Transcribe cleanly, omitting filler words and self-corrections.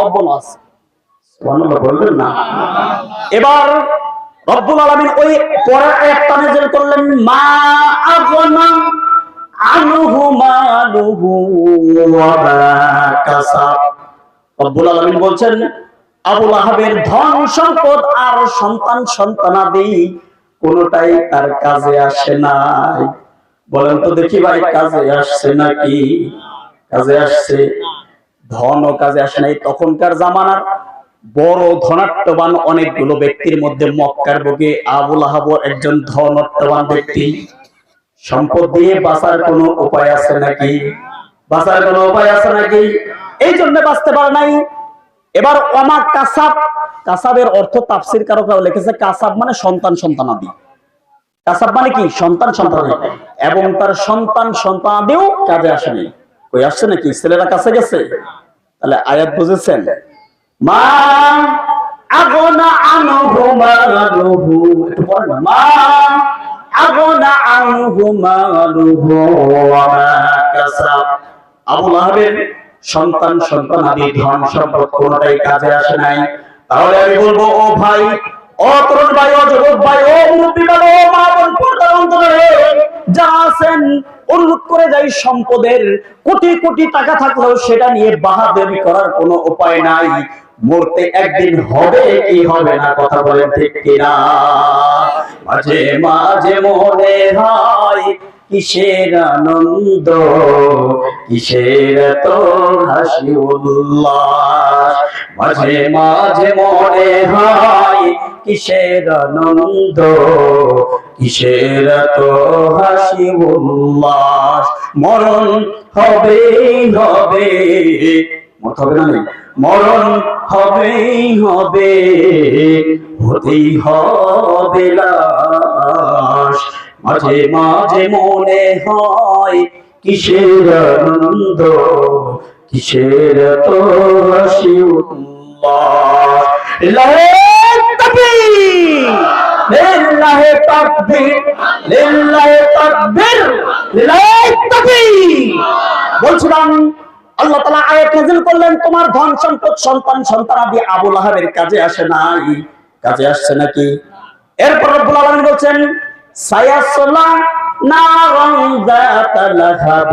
সম্ভাবনা আছে। সুবহানাল্লাহ বলবেন না? এবার রব্বুল আলামিন ওই পরের আয়াতটা নাযিল করলেন, মা আগনা আনহু মালুহু ওয়া মা কাসাব। রব্বুল আলামিন বলছেন, আবু লাহাবের ধন সম্পদ আর সন্তান সন্তানাদি কোনটাই তার কাজে আসে নাই। বলেন তো দেখি ভাই, কাজে আসছে নাকি? কাজে আসছে? ধনও কাজে আসে নাই। তখনকার জামানার বড় ধনাট্যবান অনেকগুলো ব্যক্তির মধ্যে মক্কার বুকে আবু লাহাব একজন ধনাট্যবান ব্যক্তি। সম্পদ দিয়ে বাঁচার কোনো উপায় আছে নাকি? বাঁচার কোনো উপায় আছে নাকি? এই জন্য বাঁচতে পারে নাই। এবার ওমা কাসাব, কাসাবের অর্থ তাফসীর কারকরা লিখেছে কাসাব মানে সন্তান সন্তানাদি। কাসাব মানে কি? সন্তান সন্তানাদি। এবং তার সন্তান সন্তানাদিও কাজে আসেনি। কই আসছে নাকি? ছেলেরা কাছে গেছে? তাহলে আয়াত বুঝেছেন? মা আগনা আনহু মালুহু, একটু পড়েন, মা আগনা আনহু মালুহু ওয়া মা কাসাব। আবু লাহাবের সন্তান সন্তানাদি ধন সম্পদ কোনটাই কাজে আসে নাই। তাহলে আমি বলবো, ও ভাই, ও তরুণ ভাই, ও যুবক ভাই, ও মুরব্বী ভাই, ও মা বোন, পর্দার অন্তরে যারা আছেন, অনুরোধ করে যাই, সম্পদের কোটি কোটি টাকা থাকলেও সেটা নিয়ে বাহাদুরি করার কোনো উপায় নাই। মরতে একদিন হবে কি হবে না, কথা বলেন ঠিক কিনা? মাঝে মাঝে মনে হয় কিসের আনন্দ, কিসের তো হাসি উল্লাস। মাঝে মাঝে মনে হয় কিসের আনন্দ, কিসের তো হাসি উল্লাস। মরণ হবে হবে, মরতে হবে না? মরণ হবেই হবে, হতেই হবে লাশ। মাঝে মাঝে মনে হয় কিসের আনন্দ, কিসের তো হাসি উল্লাস। লিল্লাহে তাকবীর, লিল্লাহে তাকবীর, লিল্লাহে তাকবীর, লিল্লাহে তাকবীর। বলছিলাম, আল্লাহ তাআলা আয়াত নাযিল করলেন, তোমার ধন সম্পদ সন্তান সন্তানাদি আবু লাহাবের কাজে আসে নাই। কাজে আসছে নাকি? এরপর রব্বুল আলামিন বলছেন, সায়াসলা নারান যাতা লাহাব।